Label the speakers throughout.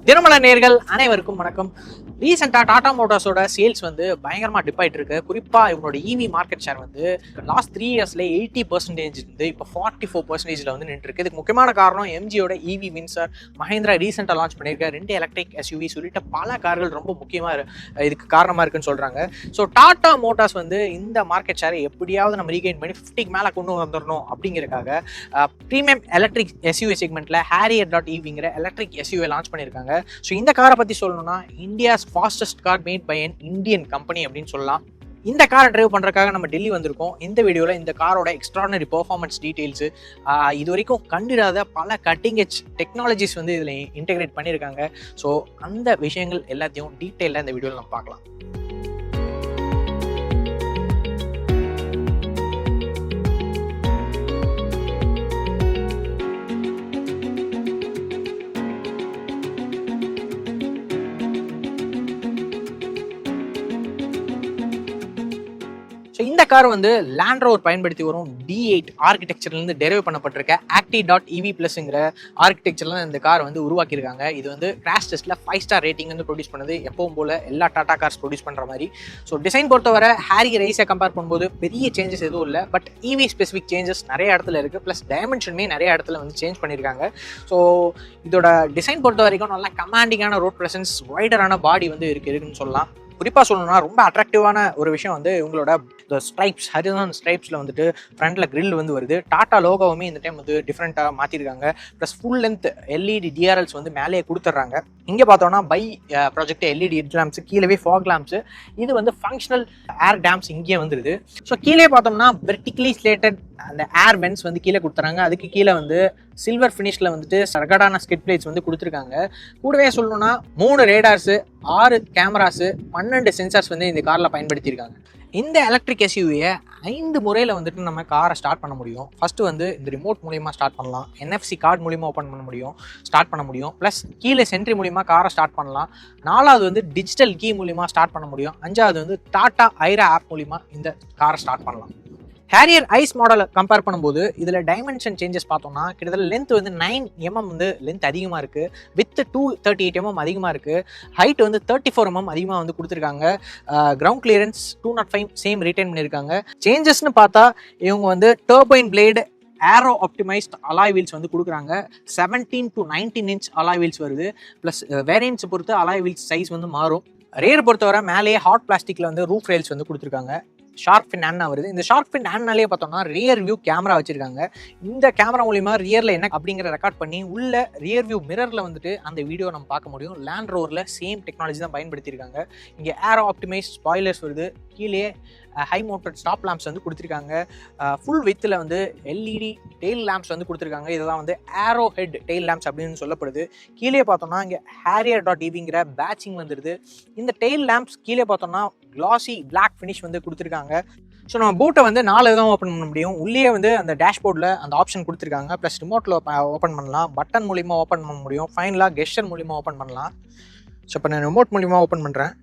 Speaker 1: தினமலர் நேயர்கள் அனைவருக்கும் வணக்கம். ரீசெண்டா டாடா மோட்டார்ஸோட சேல்ஸ் வந்து பயங்கரமா டிப் ஆயிட்டு இருக்கு. குறிப்பா இவங்களோட இவி மார்க்கெட் ஷேர் வந்து லாஸ்ட் 3 இயர்ஸ்ல 80% இருந்து இப்போ 44% வந்து நின்று இருக்கு. இதுக்கு முக்கியமான காரணம் எம்ஜியோட இவி வின்சர், மஹேந்திரா ரீசெண்டா லான்ச் பண்ணியிருக்க 2 எலக்ட்ரிக் எஸ்யூவி சொல்லிட்டு பல கார்கள் ரொம்ப முக்கியமா இதுக்கு காரணமா இருக்குன்னு சொல்றாங்க. ஸோ டாடா மோட்டார்ஸ் வந்து இந்த மார்க்கெட் ஷேரை எப்படியாவது நம்ம ரீகெயின் பண்ணி 50க்கு மேல கொண்டு வந்துடணும் அப்படிங்கிறதுக்காக ப்ரீமியம் எலக்ட்ரிக் எஸ்யூவி செக்மெண்ட்ல Harrier.EVங்கிற எலக்ட்ரிக் எஸ்யூவி லான்ச் பண்ணியிருக்காங்க. ஸோ இந்த காரை பற்றி சொல்லணும்னா India's fastest car made by an Indian company அப்படின்னு சொல்லலாம். இந்த காரை டிரைவ் பண்ணுறதுக்காக நம்ம டெல்லி வந்திருக்கோம். இந்த வீடியோவில் இந்த காரோட எக்ஸ்ட்ரானரி பெர்ஃபார்மன்ஸ் டீட்டெயில்ஸு, இது வரைக்கும் கண்டிராத பல கட்டிங் எட்ஜ் டெக்னாலஜிஸ் வந்து இதில் இன்டெகிரேட் பண்ணியிருக்காங்க. ஸோ அந்த விஷயங்கள் எல்லாத்தையும் டீட்டெயிலாக இந்த வீடியோவில் நம்ம பார்க்கலாம். ஸோ இந்த கார் வந்து லேண்ட் ரோவர் பயன்படுத்தி வரும் D8 ஆர்கிடெக்சர்லேருந்து டெரைவ் பண்ணப்பட்டிருக்க Acti.EV+ங்கிற ஆர்கிடெக்சர்ல இந்த கார் வந்து உருவாக்கியிருக்காங்க. இது வந்து கிராஷ் டெஸ்ட்டில் 5 ஸ்டார் ரேட்டிங் வந்து ப்ரொடியூஸ் பண்ணுது, எப்பவும் போல எல்லா டாடா கார்ஸ் ப்ரொடியூஸ் பண்ணுற மாதிரி. ஸோ டிசைன் பொறுத்தவரை Harrier ரைஸை கம்பேர் பண்ணும்போது பெரிய சேஞ்சஸ் எதுவும் இல்லை, பட் இவி ஸ்பெசிஃபிக் சேஞ்சஸ் நிறைய இடத்துல இருக்குது. ப்ளஸ் டைமென்ஷனுமே நிறைய இடத்துல வந்து சேஞ்ச் பண்ணியிருக்காங்க. ஸோ இதோட டிசைன் பொறுத்த வரைக்கும் நல்லா கமாண்டிங்கான ரோட் ப்ரெசன்ஸ், வைடரான பாடி வந்து இருக்குன்னு சொல்லலாம். குறிப்பாக சொல்லணும்னா ரொம்ப அட்ராக்டிவான ஒரு விஷயம் வந்து இவங்களோட ஸ்ட்ரைப்ஸ், ஹரிசான் ஸ்ட்ரைப்ஸில் வந்துட்டு ஃப்ரண்ட்டில் கிரில் வந்து வருது. டாட்டா லோகோவுமே இந்த டைம் வந்து டிஃப்ரெண்ட்டாக மாற்றிருக்காங்க. Plus full length LED DRLs வந்து மேலேயே கொடுத்துட்றாங்க. இங்கே பார்த்தோன்னா bi project LED head lamps, கீழே ஃபாக் லேம்ப்ஸ், இது வந்து ஃபங்க்ஷனல் ஏர் டேம்ப்ஸ் இங்கே வந்துடுது. ஸோ கீழே பார்த்தோம்னா வெர்டிகலி ஸ்லேட்டட் அந்த ஏர் வென்ட்ஸ் வந்து கீழே கொடுத்துறாங்க. அதுக்கு கீழே வந்து சில்வர் ஃபினிஷில் வந்துட்டு சரகடான ஸ்கிட் பிளேட்ஸ் வந்து கொடுத்துருக்காங்க. கூடவே சொல்லணும்னா 3 ரேடார்ஸு, 6 கேமராஸு, 12 சென்சார்ஸ் வந்து இந்த காரில் பயன்படுத்தியிருக்காங்க. இந்த எலக்ட்ரிக் எஸ்யூவியை 5 முறையில் வந்துட்டு நம்ம காரை ஸ்டார்ட் பண்ண முடியும். ஃபஸ்ட்டு வந்து இந்த ரிமோட் மூலிமா ஸ்டார்ட் பண்ணலாம், NFC கார்டு மூலிமா ஓப்பன் பண்ண முடியும், ஸ்டார்ட் பண்ண முடியும். ப்ளஸ் கீழே சென்ட்ரி மூலிமா காரை ஸ்டார்ட் பண்ணலாம். 4வது வந்து டிஜிட்டல் கீ மூலிமா ஸ்டார்ட் பண்ண முடியும். 5வது வந்து டாட்டா ஐரா ஆப் மூலிமா இந்த காரை ஸ்டார்ட் பண்ணலாம். Harrier ஐஸ் மாடலை கம்பேர் பண்ணும்போது இதில் டைமென்ஷன் சேஞ்சஸ் பார்த்தோம்னா கிட்டத்தட்ட லென்த் வந்து 9 mm வந்து லென்த் அதிகமாக இருக்குது, வித் 238 mm அதிகமாக இருக்குது, ஹைட் வந்து 34 mm அதிகமாக வந்து கொடுத்துருக்காங்க. கிரவுண்ட் கிளியரன்ஸ் 205 சேம் ரிட்டைன் பண்ணியிருக்காங்க. சேஞ்சஸ்னு பார்த்தா இவங்க வந்து turbine blade, aero optimised alloy wheels வந்து கொடுக்குறாங்க. 17 to 19 inch அலாய் வீல்ஸ் வருது. ப்ளஸ் வேரியன்ட்ஸ் பொறுத்து அலாய் வீல்ஸ் சைஸ் வந்து மாறும். ரேர் பொறுத்தவரை மேலேயே ஹாட் பிளாஸ்டிக்கில் வந்து ரூஃப் ரேல்ஸ் வந்து கொடுத்துருக்காங்க. ஷார்க் ஃபின் ஆன்னா வருது. இந்த ஷார்க் ஃபின் ஆன்னாலே பார்த்தோம்னா ரியர் வியூ கேமரா வச்சிருக்காங்க. இந்த கேமரா மூலிமா ரியரில் என்ன அப்படிங்கிற ரெக்கார்ட் பண்ணி உள்ள ரியர் வியூ மிரரில் வந்துட்டு அந்த வீடியோ நம்ம பார்க்க முடியும். லேண்ட் ரோவரில் சேம் டெக்னாலஜி தான் பயன்படுத்தியிருக்காங்க. இங்கே ஏரோ ஆப்டிமைஸ் ஸ்பாய்லர்ஸ் வருது. கீழே ஹை மவுண்டட் ஸ்டாப் லேம்ப்ஸ் வந்து கொடுத்துருக்காங்க. ஃபுல் வித்தில் வந்து எல்இடி டெயில் லேம்ப்ஸ் வந்து கொடுத்துருக்காங்க. இதெல்லாம் வந்து ஏரோ ஹெட் டெயில் லேம்ப்ஸ் அப்படின்னு சொல்லப்படுது. கீழே பார்த்தோம்னா இங்கே Harrier.EVங்கிற பேட்சிங் வந்துடுது. இந்த டெயில் லேம்ப்ஸ் கீழே பார்த்தோம்னா கிளாசி பிளாக் ஃபினிஷ் வந்து கொடுத்துருக்காங்க. ஸோ நம்ம பூட்டை வந்து 4 விதமாக ஓப்பன் பண்ண முடியும். உள்ளே வந்து அந்த டேஷ்போர்டில் அந்த ஆப்ஷன் கொடுத்துருக்காங்க. ப்ளஸ் ரிமோட்டில் ஓப்பன் பண்ணலாம், பட்டன் மூலிமா ஓப்பன் பண்ண முடியும், ஃபைனலாக கெஸ்டர் மூலிமா ஓப்பன் பண்ணலாம். ஸோ இப்போ நான் ரிமோட் மூலிமா ஓப்பன் பண்ணுறேன்.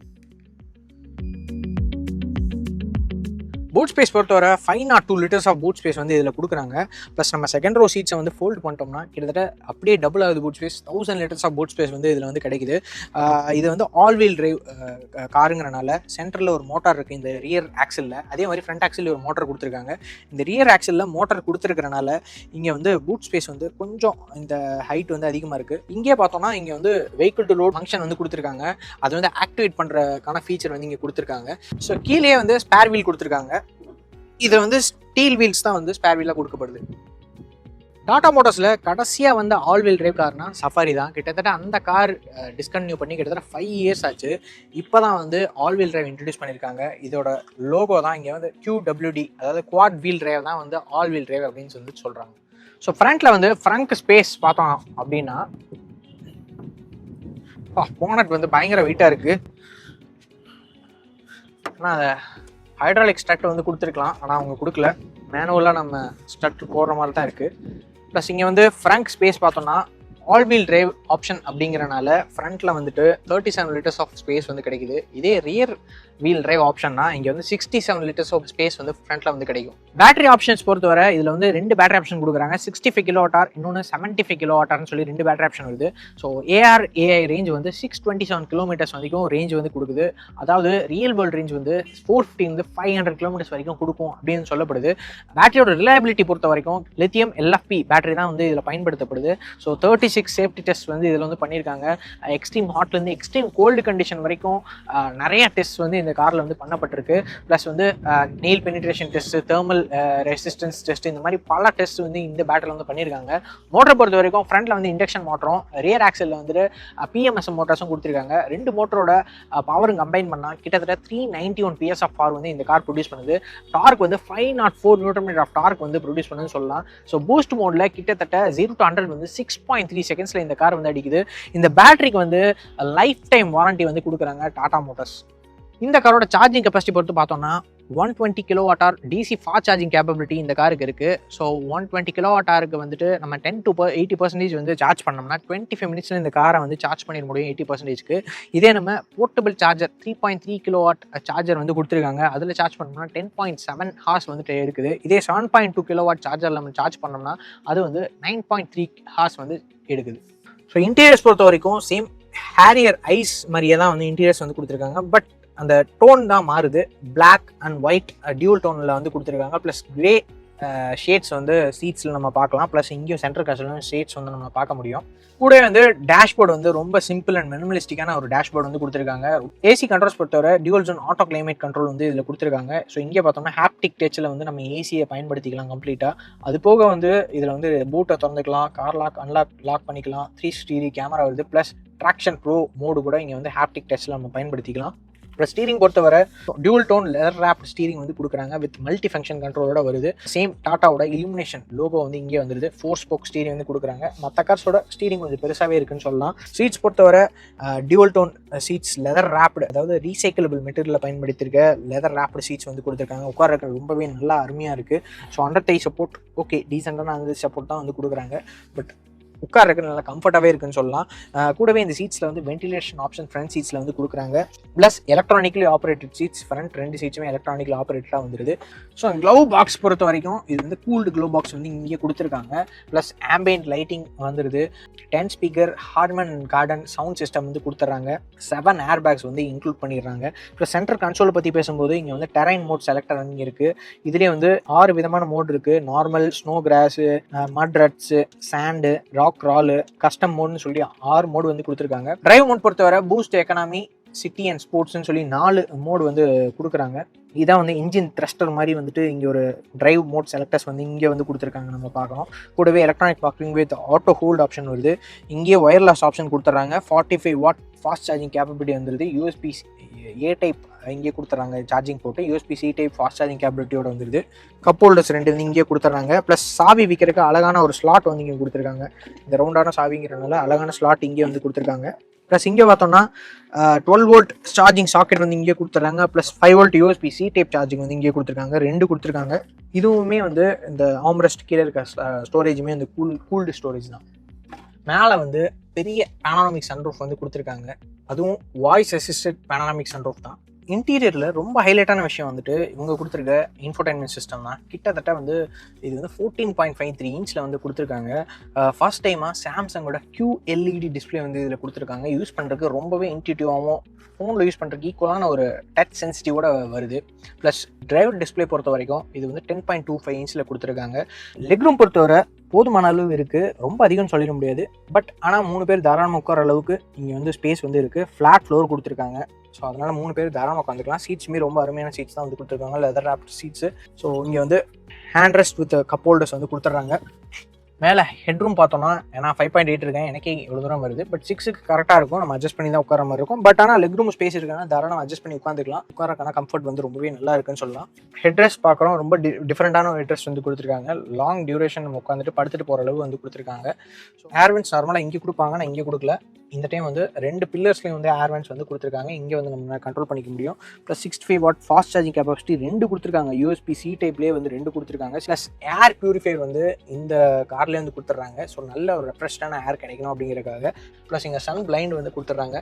Speaker 1: பூட் ஸ்பேஸ் பொறுத்தவரை 502 liters ஆஃப் பூட் ஸ்பேஸ் வந்து இதில் கொடுக்குறாங்க. ப்ளஸ் நம்ம செகண்ட் ரோ சீட்ஸை வந்து ஃபோல்ட் பண்ணிட்டோம்னா கிட்டத்தட்ட அப்படியே டபுள் ஆகுது boot space. 1000 liters of boot space வந்து இதில் வந்து கிடைக்குது. இது வந்து ஆல் வீல் டிரைவ் காருங்கிறனால சென்டரில் ஒரு மோட்டார் இருக்குது இந்த ரியர் ஆக்சிலில். அதே மாதிரி ஃப்ரண்ட் ஆக்சில் ஒரு மோட்டார் கொடுத்துருக்காங்க. இந்த ரியர் ஆக்சிலில் மோட்டார் கொடுத்துருக்கறனால இங்கே வந்து பூட் ஸ்பேஸ் வந்து கொஞ்சம் இந்த ஹைட் வந்து அதிகமாக இருக்குது. இங்கே பார்த்தோம்னா இங்கே வந்து வெஹிக்கிள் டு லோட் ஃபங்க்ஷன் வந்து கொடுத்துருக்காங்க. அதை வந்து ஆக்டிவேட் பண்ணுறதுக்கான ஃபீச்சர் வந்து இங்கே கொடுத்துருக்காங்க. ஸோ கீழே வந்து ஸ்பேர் வீல் கொடுத்துருக்காங்க. இது வந்து ஸ்டீல் வீல்ஸ் தான் வந்து ஸ்பேர் வீலாக கொடுக்கப்படுது. டாடா மோட்டார்ஸில் கடைசியாக வந்து ஆல் வீல் டிரைவ் கார்னா சஃபாரி தான். கிட்டத்தட்ட அந்த கார் டிஸ்கன்டினியூ பண்ணி கிட்டத்தட்ட 5 years ஆச்சு. இப்போ தான் வந்து ஆல் வீல் டிரைவ் இன்ட்ரடியூஸ் பண்ணியிருக்காங்க. இதோட லோகோ தான் இங்கே வந்து QWD, அதாவது குவாட் வீல் டிரைவ் தான் வந்து ஆல் வீல் டிரைவ் அப்படின்னு சொல்லி சொல்கிறாங்க. ஸோ ஃப்ரண்ட்டில் வந்து ஃப்ரங்க் ஸ்பேஸ் பார்த்தோம் அப்படின்னா போனட் வந்து பயங்கர வெயிட்டாக இருக்குது. ஆனால் அதை ஹைட்ராலிக் ஸ்ட்ரட் வந்து கொடுத்துருக்கலாம், ஆனால் அவங்க கொடுக்கல. மேனுவலாக நம்ம ஸ்ட்ரட் போடுற மாதிரி தான் இருக்குது. ப்ளஸ் இங்கே வந்து ஃப்ரங்க் ஸ்பேஸ் பார்த்தோன்னா ஆல் வீல் டிரைவ் ஆப்ஷன் அப்படிங்கிறனால ஃப்ரண்ட்ல வந்துட்டு 37 லிட்டர்ஸ் ஆஃப் ஸ்பேஸ் வந்து கிடைக்குது. இதே ரியர் வீல் டிரைவ் ஆப்ஷன்னா இங்கே வந்து 67 லிட்டர்ஸ் ஆஃப் ஸ்பேஸ் வந்து ஃப்ரண்ட்ல வந்து கிடைக்கும். பேட்டரி ஆப்ஷன்ஸ் பொறுத்தவரை இதில் வந்து 2 பேட்டரி ஆப்ஷன் கொடுக்குறாங்க. 65 kWh, இன்னொன்று 75 kWhன்னு சொல்லி 2 பேட்டரி ஆப்ஷன் வருது. ஸோ ARAI ரேஞ்ச் வந்து 627 கிலோமீட்டர்ஸ் வரைக்கும் ரேஞ்ச் வந்து கொடுக்குது. அதாவது ரியல் வேர்ல்டு ரேஞ்ச் வந்து 450 500 கிலோமீட்டர்ஸ் வரைக்கும் கொடுக்கும் அப்படின்னு சொல்லப்படுது. பேட்டரியோட ரிலையபிலிட்டி பொறுத்த வரைக்கும் லித்தியம் LFP பேட்டரி தான் வந்து இதில் பயன்படுத்தப்படுது. ஸோ 36 சேஃப்டி டெஸ்ட் வந்து இதில் வந்து பண்ணியிருக்காங்க. எக்ஸ்ட்ரீம் ஹாட்லேருந்து எக்ஸ்ட்ரீம் கோல்டு கண்டிஷன் வரைக்கும் நிறைய டெஸ்ட் வந்து இந்த காரில் வந்து பண்ணப்பட்டிருக்கு. ப்ளஸ் வந்து nail penetration test, thermal resistance test, இந்த மாதிரி பல டெஸ்ட் வந்து இந்த பேட்டரியில் வந்து பண்ணியிருக்காங்க. மோட்டரை பொறுத்த வரைக்கும் ஃப்ரண்ட்ல வந்து இண்டக்ஷன் மோட்டரும் ரியர் ஆக்சலில் வந்துட்டு PMSM மோட்டார்ஸும் கொடுத்துருக்காங்க. 2 மோட்டரோட பவரும் கம்பைன் பண்ணால் கிட்டத்தட்ட 391 PS ஆஃப் பவர் வந்து இந்த கார் ப்ரொடியூஸ் பண்ணுது. டார்க் வந்து 504 நியூட்டன் ஆஃப் டார்க் வந்து ப்ரொடியூஸ் பண்ணுன்னு சொல்லலாம். ஸோ பூஸ்ட் மோட்ல கிட்டத்தட்ட 0 to 100 வந்து 6.3 செகண்ட்ஸில் இந்த கார் வந்து அடிக்குது. இந்த பேட்டரிக்கு வந்து லைஃப் டைம் வாரண்டி வந்து கொடுக்குறாங்க டாடா மோட்டார்ஸ். இந்த காரோட சார்ஜிங் கெப்பாசிட்டி பொறுத்து பார்த்தோம்னா 120 kWh DC fast charging capability இந்த காருக்கு இருக்குது. ஸோ 120 kWhக்கு வந்துட்டு நம்ம 10 to 80% வந்து சார்ஜ் பண்ணோம்னா 25 மினிட்ஸில் இந்த காரை வந்து சார்ஜ் பண்ணிட முடியும் 80%க்கு. இதே நம்ம போர்ட்டபிள் சார்ஜர் 3.3 kW சார்ஜர் வந்து கொடுத்துருக்காங்க. அதில் சார்ஜ் பண்ணோம்னா 10.7 ஹார்ஸ் வந்துட்டு இருக்குது. இதே 7.2 kW சார்ஜரில் நம்ம சார்ஜ் பண்ணோம்னா அது வந்து 9.3 ஹார்ஸ் வந்து எடுக்குது. ஸோ இன்டீரியர்ஸ் பொறுத்த வரைக்கும் சேம் ஹேரியர் ஐஸ் மாதிரியே தான் வந்து இன்டீரியர்ஸ் வந்து கொடுத்துருக்காங்க. பட் அந்த டோன் தான் மாறுது. பிளாக் அண்ட் ஒயிட் டியூல் டோனில் வந்து கொடுத்துருக்காங்க. ப்ளஸ் கிரே ஷேட்ஸ் வந்து சீட்ஸில் நம்ம பார்க்கலாம். ப்ளஸ் இங்கேயும் சென்ட்ரல் கன்சோலும் ஷேட்ஸ் வந்து நம்ம பார்க்க முடியும். கூட வந்து டேஷ்போர்டு வந்து ரொம்ப சிம்பிள் அண்ட் மினிமலிஸ்டிக்கான ஒரு டேஷ்போர்டு வந்து கொடுத்துருக்காங்க. ஏசி கண்ட்ரோல்ஸ் பொறுத்தவரை dual zone auto climate control வந்து இதில் கொடுத்துருக்காங்க. ஸோ இங்கே பார்த்தோம்னா ஹாப்டிக் டச்சில் வந்து நம்ம ஏசியை பயன்படுத்திக்கலாம் கம்ப்ளீட்டாக. அது போக வந்து இதில் வந்து பூட்டை திறந்துக்கலாம், கார் லாக் லாக் பண்ணிக்கலாம், 360 கேமரா வருது. ப்ளஸ் ட்ராக்ஷன் ப்ரோ மோடு கூட இங்கே வந்து ஹாப்டிக் டச்சில் நம்ம பயன்படுத்திக்கலாம். ப்ளஸ் ஸ்டீரிங் பொறுத்தவரை dual tone leather wrapped steering வந்து கொடுக்குறாங்க வித் மல்டி ஃபங்க்ஷன் கண்ட்ரோலோட வருது. சேம் டாட்டாவோட இலுமினேஷன் லோகோ வந்து இங்கே வந்துருது. 4 ஸ்போக் ஸ்டீரிங் வந்து கொடுக்குறாங்க. மற்ற கார்ஸோட ஸ்டீரிங் கொஞ்சம் பெருசாகவே இருக்குன்னு சொல்லலாம். சீட்ஸ் பொறுத்தவரை டியூல் டோன் சீட்ஸ் லெதர் ராப்டு, அதாவது ரீசைக்கிளபிள் மெட்டீரியலில் பயன்படுத்தியிருக்க லெதர் ராப்டு சீட்ஸ் வந்து கொடுத்துருக்காங்க. உட்கார ரொம்பவே நல்லா அருமையாக இருக்குது. ஸோ அண்டர் தை சப்போர்ட் ஓகே, டீசெண்டான அந்த சப்போர்ட் தான் வந்து கொடுக்குறாங்க. பட் உட்காருக்கு நல்லா கம்ஃபர்ட்டாகவே இருக்குன்னு சொல்லலாம். கூடவே இந்த சீட்ஸில் வந்து வென்டிலேஷன் ஆப்ஷன் ஃப்ரண்ட் சீட்ஸில் வந்து கொடுக்குறாங்க. Plus electronically operated seats, front 2 சீட்ஸுமே எலக்ட்ரானிக்கலி ஆப்ரேட்டடாக வந்துருது. ஸோ க்ளவ் பாக்ஸ் பொறுத்த வரைக்கும் இது வந்து கூல்டு க்ளவ் பாக்ஸ் வந்து இங்கே கொடுத்துருக்காங்க. ப்ளஸ் ஆம்பியன்ட் லைட்டிங் வந்துருது. 10 speaker Harman Kardon sound system வந்து கொடுத்துட்றாங்க. 7 ஏர் பேக்ஸ் வந்து இன்க்ளூட் பண்ணிடுறாங்க. ப்ளஸ் சென்ட்ரல் கன்சோலை பற்றி பேசும்போது இங்கே வந்து டெரைன் மோட் செலக்டர் வந்து இருக்குது. இதுலேயே வந்து 6 விதமான மோட் இருக்குது. நார்மல், ஸ்னோ கிராஸு, மட் ரட்ஸு, சாண்டு, ராக் ராலு, கஸ்டம் மோட்னு சொல்லி 6 மோடு வந்து கொடுத்துருக்காங்க. டிரைவ் மோட் பொறுத்தவரை பூஸ்ட், எக்கனாமி, சிட்டி அண்ட் ஸ்போர்ட்ஸ்னு சொல்லி 4 மோடு வந்து கொடுக்குறாங்க. இதான் வந்து இன்ஜின் த்ரஸ்டர் மாதிரி வந்துட்டு இங்கே ஒரு டிரைவ் மோட் செலக்டர்ஸ் வந்து இங்கே வந்து கொடுத்துருக்காங்க நம்ம பார்க்கணும். கூடவே electronic parking with auto hold option வருது. இங்கே ஒயர்லெஸ் ஆப்ஷன் கொடுத்துட்றாங்க. 45 வாட் ஃபாஸ்ட் சார்ஜிங் கேப்பபிலிட்டி வந்துருது. USB A டைப் இங்கே கொடுத்துட்றாங்க சார்ஜிங் போட்டு. USB C type fast charging கேப்பபிலிட்டியோட வந்துருது. கப் ஹோல்டர்ஸ் 2 வந்து இங்கே கொடுத்துட்றாங்க. ப்ளஸ் சாவி விற்கிறதுக்கு அழகான ஒரு ஸ்லாட் வந்து இங்கே கொடுத்துருக்காங்க. இந்த ரவுண்டான சாவிங்கிறனால அழகான ஸ்லாட் இங்கே வந்து கொடுத்துருக்காங்க. ப்ளஸ் இங்கே பார்த்தோம்னா 12 வோல்ட் சார்ஜிங் சாக்கெட் வந்து இங்கே கொடுத்துட்றாங்க. Plus 5 volt USB C type charging வந்து இங்கே கொடுத்துருக்காங்க. 2 கொடுத்துருக்காங்க. இதுவுமே வந்து இந்த ஆம்ரெஸ்ட் கீழே இருக்க ஸ்டோரேஜுமே வந்து கூல்டு ஸ்டோரேஜ் தான். மேலே வந்து பெரிய பேனோராமிக் சன்ரூஃப் வந்து கொடுத்துருக்காங்க. அதுவும் வாய்ஸ் அசிஸ்டட் பேனோராமிக் சன்ரூஃப் தான். இன்டீரியரில் ரொம்ப ஹைலைட்டான விஷயம் வந்துட்டு இவங்க கொடுத்துருக்க இன்ஃபோடைன்மெண்ட் சிஸ்டம் தான். கிட்டத்தட்ட வந்து இது வந்து 14.53 இன்ச்சில் வந்து கொடுத்துருக்காங்க. ஃபர்ஸ்ட் டைமாக சாம்சங்கோட QLED டிஸ்பிளே வந்து இதில் கொடுத்துருக்காங்க. யூஸ் பண்ணுறதுக்கு ரொம்பவே இன்ட்யூட்டிவாகவும் ஃபோனில் யூஸ் பண்ணுறதுக்கு ஈக்குவலான ஒரு டச் சென்சிட்டிவோட வருது. ப்ளஸ் டிரைவர் டிஸ்பிளே பொறுத்த வரைக்கும் இது வந்து 10.25 இன்ச்சில் கொடுத்துருக்காங்க. லெக் ரூம் பொறுத்தவரை போதுமான அளவு இருக்குது. ரொம்ப அதிகம்னு சொல்லிட முடியாது. பட் ஆனால் 3 பேர் தாராளமாக உட்கார அளவுக்கு இங்கே வந்து ஸ்பேஸ் வந்து இருக்குது. ஃப்ளாட் ஃப்ளோர் கொடுத்துருக்காங்க. ஸோ அதனால் 3 பேர் தாராளமாக உட்காந்துக்கலாம். சீட்ஸுமே ரொம்ப அருமையான சீட்ஸ் தான் வந்து கொடுத்துருக்காங்க. Leather ராப்ட் seeds. ஸோ இங்கே வந்து hand rest with cup holders வந்து கொடுத்துட்றாங்க. மேலே ஹெட்ரூம் பார்த்தோம்னா ஏன்னா 5.8 இருக்கேன், எனக்கே இவ்வளோ தூரம் வருது. பட் 6க்கு கரெக்டாக இருக்கும். நம்ம அட்ஜஸ்ட் பண்ணி தான் உட்கார மாதிரி இருக்கும். பட் ஆனால் லெக் ரூம் ஸ்பேஸ் இருக்காங்க, தாராளம் அட்ஜஸ்ட் பண்ணி உட்காந்துக்கலாம். உட்காரக்கான கம்ஃபர்ட் வந்து ரொம்பவே நல்லா இருக்குன்னு சொல்லலாம். ஹெட்ரெஸ்ட் பார்க்குறோம், ரொம்ப டிஃப்ரெண்டான ஹெட்ரெஸ்ட் வந்து கொடுத்துருக்காங்க. லாங் டியூரேஷன் நம்ம உட்காந்துட்டு படுத்துட்டு போகிற அளவு வந்து கொடுத்துருக்காங்க. ஸோ ஏர்வின்ஸ் நார்மலாக இங்கே கொடுப்பாங்க, நான் இங்கே கொடுக்கல. இந்த டைம் வந்து 2 பில்லர்ஸ்லையும் வந்து ஏர் வென்ட்ஸ் வந்து கொடுத்துருக்காங்க. இங்கே வந்து நம்ம கண்ட்ரோல் பண்ணிக்க முடியும். Plus 65 what fast charging capacity 2 கொடுத்துருக்காங்க. USB-C டைப்லேயே வந்து 2 கொடுத்துருக்காங்க. ப்ளஸ் ஏர் பியூரிஃபையர் வந்து இந்த கார்லேயே வந்து கொடுத்துட்றாங்க. ஸோ நல்ல ஒரு ரெஃப்ரெஷ்டான ஏர் கிடைக்கணும் அப்படிங்கிறதுக்காக. ப்ளஸ் இங்கே சன் பிளைண்ட் வந்து கொடுத்துட்றாங்க.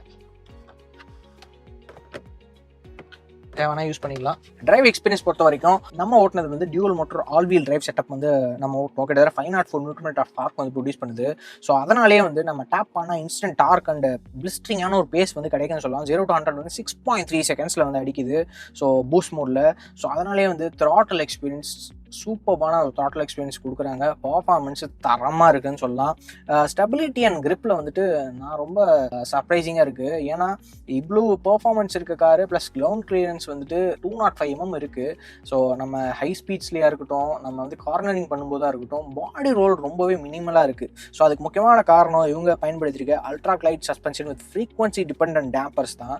Speaker 1: தேவையான யூஸ் பண்ணிக்கலாம். டிரைவ் எக்ஸ்பீரியன்ஸ் பொறுத்த வரைக்கும் நம்ம ஓட்டினது வந்து dual motor all wheel drive setup வந்து நம்ம ஓட்டணும். கிட்டத்தட்ட 504 நியூட்டன் ஆஃப் டார்க் வந்து ப்ரொடியூஸ் பண்ணுது. ஸோ அதனாலேயே வந்து நம்ம டேப் பண்ணால் இன்ஸ்டன்ட் டார்க் அண்ட் பிளிஸ்டரிங்கான ஒரு பேஸ் வந்து கிடைக்குன்னு சொல்லலாம். 0 to 100 வந்து 6.3 செகண்ட்ஸில் வந்து அடிக்குது. ஸோ பூஸ்ட் மோடில். ஸோ அதனாலேயே வந்து த்ராட்டல் எக்ஸ்பீரியன்ஸ் சூப்பர்பான ஒரு த்ராட்டல் எக்ஸ்பீரியன்ஸ் கொடுக்குறாங்க. பர்ஃபார்மன்ஸு தரமாக இருக்குதுன்னு சொல்லலாம். ஸ்டெபிலிட்டி அண்ட் கிரிப்பில் வந்துட்டு நான் ரொம்ப சர்ப்ரைசிங்காக இருக்குது. ஏன்னா இவ்வளோ பர்ஃபார்மன்ஸ் இருக்க காரு ப்ளஸ் கிரவுண்ட் கிளியரன்ஸ் வந்துட்டு 205 mm இருக்குது. ஸோ நம்ம ஹை ஸ்பீட்ஸ்லேயே இருக்கட்டும், நம்ம வந்து கார்னரிங் பண்ணும்போதாக இருக்கட்டும், பாடி ரோல் ரொம்பவே மினிமலாக இருக்குது. ஸோ அதுக்கு முக்கியமான காரணம் இவங்க பயன்படுத்தியிருக்க ultra glide suspension with frequency dependent dampers தான்.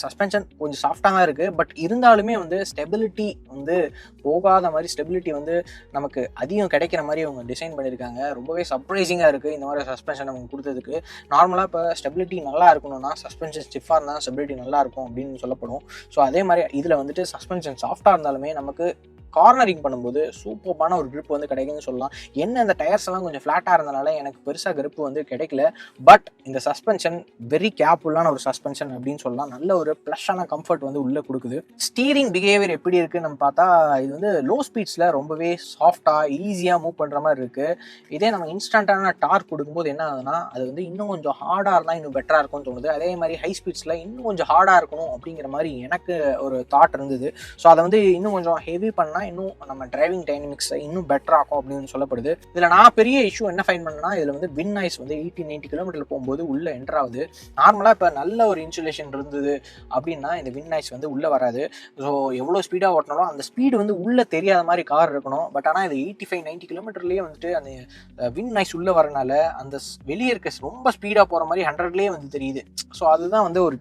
Speaker 1: சஸ்பென்ஷன் கொஞ்சம் சாஃப்டாக தான் இருக்குது. பட் இருந்தாலுமே வந்து ஸ்டெபிலிட்டி வந்து போகாத மாதிரி, ஸ்டெபிலிட்டி வந்து நமக்கு அதிகம் கிடைக்கிற மாதிரி அவங்க டிசைன் பண்ணியிருக்காங்க. ரொம்பவே சர்ப்ரைசிங்காக இருக்குது இந்த மாதிரி சஸ்பென்ஷன் அவங்க கொடுத்ததுக்கு. நார்மலாக இப்போ ஸ்டெபிலிட்டி நல்லா இருக்கணும்னா சஸ்பென்ஷன் ஸ்டிஃபாக இருந்தால் ஸ்டெபிலிட்டி நல்லா இருக்கும் அப்படின்னு சொல்லப்படும். ஸோ அதே மாதிரி இதில் வந்துட்டு சஸ்பென்ஷன் சாஃப்டாக இருந்தாலுமே நமக்கு கார்னரிங் பண்ணும்போது சூப்பர்பான ஒரு கிரிப் வந்து கிடைக்குன்னு சொல்லலாம். என்ன இந்த டயர்ஸ் எல்லாம் கொஞ்சம் ஃப்ளாட்டாக இருந்தனால எனக்கு பெருசாக கிரிப் வந்து கிடைக்கல. பட் இந்த சஸ்பென்ஷன் வெரி கேர்ஃபுல்லான ஒரு சஸ்பென்ஷன் அப்படின்னு சொல்லலாம். நல்ல ஒரு ப்ளஷ்ஷான கம்ஃபர்ட் வந்து உள்ளே கொடுக்குது. ஸ்டீரிங் பிஹேவியர் எப்படி இருக்குன்னு நம்ம பார்த்தா இது வந்து லோ ஸ்பீட்ஸில் ரொம்பவே சாஃப்டாக ஈஸியாக மூவ் பண்ணுற மாதிரி இருக்குது. இதே நம்ம இன்ஸ்டண்ட்டான டார்க் கொடுக்கும்போது என்ன ஆகுதுன்னா அது வந்து இன்னும் கொஞ்சம் ஹார்டாக இருந்தால் இன்னும் பெட்டராக இருக்கும்னு தோணுது. அதே மாதிரி ஹை ஸ்பீட்ஸில் இன்னும் கொஞ்சம் ஹார்டாக இருக்கணும் அப்படிங்கிற மாதிரி எனக்கு ஒரு தாட் இருந்தது. ஸோ அதை வந்து இன்னும் கொஞ்சம் ஹெவி பண்ணால் இன்னும் நம்ம டிரைவிங் டைனமிக்ஸை இன்னும் பெட்டர் ஆகும் அப்படின்னு சொல்லப்படுது. இதில் நான் பெரிய இஷ்யூ என்ன ஃபைன் பண்ணேன்னா இதில் வந்து வின் நாய்ஸ் வந்து 80-90 கிலோமீட்டர் போகும்போது உள்ளே என்டர் ஆகுது. நார்மலாக இப்போ நல்ல ஒரு இன்சுலேஷன் இருந்தது அப்படின்னா இந்த வின் நாய்ஸ் வந்து உள்ளே வராது. ஸோ எவ்வளோ ஸ்பீடாக ஓட்டினாலும் அந்த ஸ்பீடு வந்து உள்ளே தெரியாத மாதிரி கார் இருக்கணும். பட் ஆனால் இது 85-90 கிலோமீட்டர்லேயே வந்துட்டு அந்த வின் நாய்ஸ் உள்ளே வரனால அந்த வெளியே இருக்க ரொம்ப ஸ்பீடாக போகிற மாதிரி 100லேயே வந்து தெரியுது. ஸோ அதுதான் வந்து ஒரு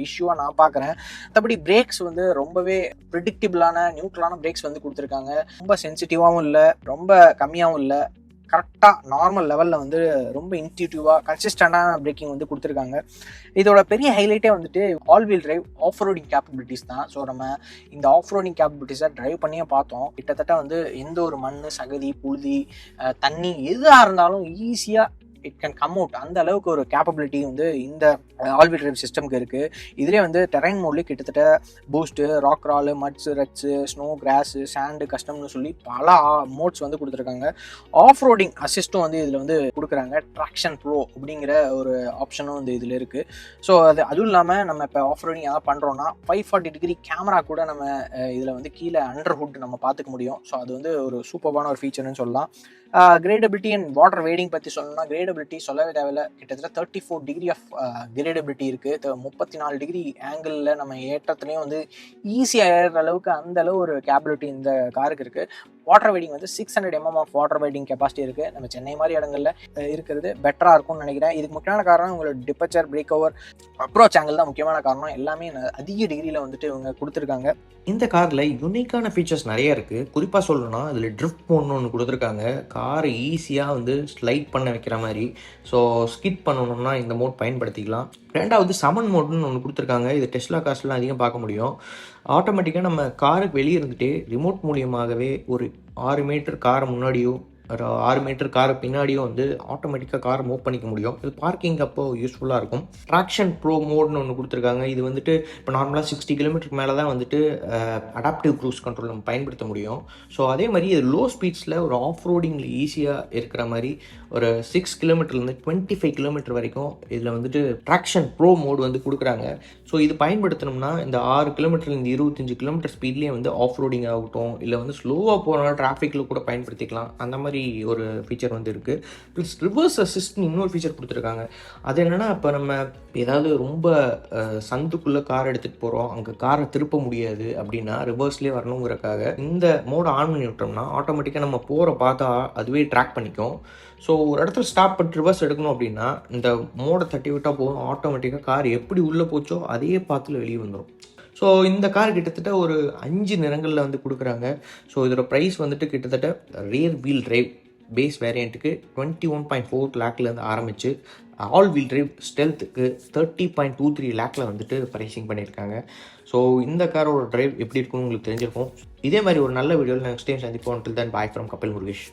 Speaker 1: இஷ்யூவாக நான் பார்க்குறேன். மற்றபடி பிரேக்ஸ் வந்து ரொம்பவே ப்ரிடிக்டிபிளான நியூட்ரலான பிரேக்ஸ் வந்து கொடுத்துருக்காங்க. ரொம்ப சென்சிட்டிவாகவும் இல்லை, ரொம்ப கம்மியாகவும் இல்லை, கரெக்டாக நார்மல் லெவலில் வந்து ரொம்ப இன்ட்யூட்டிவாக கன்சிஸ்டண்டான பிரேக்கிங் வந்து கொடுத்துருக்காங்க. இதோட பெரிய ஹைலைட்டே வந்துட்டு all wheel drive off roading capabilities தான். ஸோ நம்ம இந்த ஆஃப் ரோடிங் கேப்பபிலிட்டிஸை ட்ரைவ் பண்ணியே பார்த்தோம். கிட்டத்தட்ட வந்து எந்த ஒரு மண், சகதி, புழுதி, தண்ணி எதாக இருந்தாலும் ஈஸியாக இட் கேன் கம் அவுட். அந்த அளவுக்கு ஒரு கேப்பபிலிட்டி வந்து இந்த ஆல் வீல் டிரைவ் சிஸ்டம்க்கு இருக்குது. இதிலே வந்து டெரைன் மோட்லேயே கிட்டத்தட்ட boost, rock crawl, muds, ruts, snow, grass, sand, கஸ்டம்னு சொல்லி பல மோட்ஸ் வந்து கொடுத்துருக்காங்க. ஆஃப் ரோடிங் அசிஸ்ட்டும் வந்து இதில் வந்து கொடுக்குறாங்க. ட்ராக்ஷன் ப்ரோ அப்படிங்கிற ஒரு ஆப்ஷனும் வந்து இதில் இருக்குது. ஸோ அதுவும் இல்லாமல் நம்ம இப்போ ஆஃப் ரோடிங் எதாவது பண்ணுறோன்னா 540 டிகிரி கேமரா கூட நம்ம இதில் வந்து கீழே அண்டர் ஹுட் நம்ம பார்த்துக்க முடியும். ஸோ அது வந்து ஒரு சூப்பர்பான ஒரு ஃபீச்சர்னு சொல்லலாம். கிரேடபிலிட்டி அண்ட் வாட்டர் வேடிங் பற்றி சொல்லணும்னா கிரேடபிலிட்டி சொல்லவே தேவையில்லை. கிட்டத்தட்ட 34 டிகிரி ஆஃப் கிரேடபிலிட்டி இருக்குது. 34 டிகிரி ஆங்கிளில் நம்ம ஏற்றத்துலேயும் வந்து ஈஸியாக ஏறுற அளவுக்கு அந்த அளவு ஒரு கேப்பபிலிட்டி இந்த காருக்கு இருக்குது. வாட்டர் வெயிட்டிங் வந்து 600 mm of water wading capacity இருக்குது. நம்ம சென்னை மாதிரி இடங்களில் இருக்கிறது பெட்டராக இருக்கும்னு நினைக்கிறேன். இதுக்கு முக்கியமான காரணம் உங்களோட டிபச்சர், பிரேக் ஓவர், அப்ரோச் ஆங்கிள் தான் முக்கியமான காரணம். எல்லாமே அதிக டிகிரியில் வந்துட்டு இவங்க கொடுத்துருக்காங்க.
Speaker 2: இந்த காரில் யூனிக்கான ஃபீச்சர்ஸ் நிறைய இருக்குது. குறிப்பாக சொல்லணும்னா இதில் ட்ரிஃப்ட் மோட்னு ஒன்று கொடுத்துருக்காங்க. காரை ஈஸியாக வந்து ஸ்லைட் பண்ண வைக்கிற மாதிரி. ஸோ ஸ்கிட் பண்ணணும்னா இந்த மோட் பயன்படுத்திக்கலாம். ரெண்டாவது சமன் மோட்னு ஒன்று கொடுத்துருக்காங்க. இது டெஸ்லா கார்ஸ்லாம் அதிகம் பார்க்க முடியும். ஆட்டோமேட்டிக்காக நம்ம காருக்கு வெளியே இருந்துகிட்டே ரிமோட் மூலியமாகவே ஒரு 6 மீட்டர் காரை முன்னாடியோ ஒரு 6 மீட்டர் காரை பின்னாடியும் வந்து ஆட்டோமேட்டிக்காக காரை மூவ் பண்ணிக்க முடியும். இது பார்க்கிங் அப்போ யூஸ்ஃபுல்லாக இருக்கும். ட்ராக்ஷன் ப்ரோ மோட்னு ஒன்று கொடுத்துருக்காங்க. இது வந்துட்டு இப்போ நார்மலாக 60 கிலோமீட்டருக்கு மேலே தான் வந்துட்டு அடாப்டிவ் க்ரூஸ் கண்ட்ரோல் நம்ம பயன்படுத்த முடியும். ஸோ அதே மாதிரி இது லோ ஸ்பீட்ஸில் ஒரு ஆஃப் ரோடிங்கில் ஈஸியாக இருக்கிற மாதிரி ஒரு 6 கிலோமீட்டர்லேருந்து 25 கிலோமீட்டர் வரைக்கும் இதில் வந்துட்டு ட்ராக்ஷன் ப்ரோ மோட் வந்து கொடுக்குறாங்க. ஸோ இது பயன்படுத்தணும்னா இந்த 6 கிலோமீட்டர்லேருந்து 25 கிலோமீட்டர் ஸ்பீட்லேயே வந்து ஆஃப் ரோடிங் ஆகட்டும், இல்லை வந்து ஸ்லோவாக போகிறனால டிராஃபிக்கில் கூட பயன்படுத்திக்கலாம். அந்த மாதிரி ஒரு ஃபீச்சர் வந்து இருக்குது. ப்ளஸ் ரிவர்ஸ் அசிஸ்ட்னு இன்னொரு ஃபீச்சர் கொடுத்துருக்காங்க. அது என்னென்னா இப்போ நம்ம ஏதாவது ரொம்ப சந்துக்குள்ளே கார் எடுத்துகிட்டு போகிறோம், அங்கே காரை திருப்ப முடியாது அப்படின்னா ரிவர்ஸ்லேயே வரணுங்கிறக்காக இந்த மோடை ஆன் பண்ணி விட்டோம்னா ஆட்டோமேட்டிக்காக நம்ம போகிற பார்த்தா அதுவே ட்ராக் பண்ணிக்கும். ஸோ ஒரு இடத்துல ஸ்டாப் பண்ணி ரிவர்ஸ் எடுக்கணும் அப்படின்னா இந்த மோடை தட்டி விட்டால் போதும், ஆட்டோமேட்டிக்காக கார் எப்படி உள்ளே போச்சோ அதே பார்த்துல வெளியே வந்துடும். ஸோ இந்த கார் கிட்டத்தட்ட ஒரு 5 நிறங்களில் வந்து கொடுக்குறாங்க. ஸோ இதோட ப்ரைஸ் வந்துட்டு கிட்டத்தட்ட ரியர் வீல் டிரைவ் பேஸ் வேரியண்ட்டுக்கு 21.4 லேக்லேருந்து ஆரம்பித்து ஆல் வீல் டிரைவ் ஸ்டெல்த்துக்கு 30.23 லேக்கில் வந்துட்டு ப்ரைசிங் பண்ணியிருக்காங்க. ஸோ இந்த காரோட டிரைவ் எப்படி இருக்குன்னு உங்களுக்கு தெரிஞ்சிருக்கும். இதே மாதிரி ஒரு நல்ல வீடியோவில் நெக்ஸ்ட் டைம் சந்திப்போம். until then bye from Kapil Murugesh.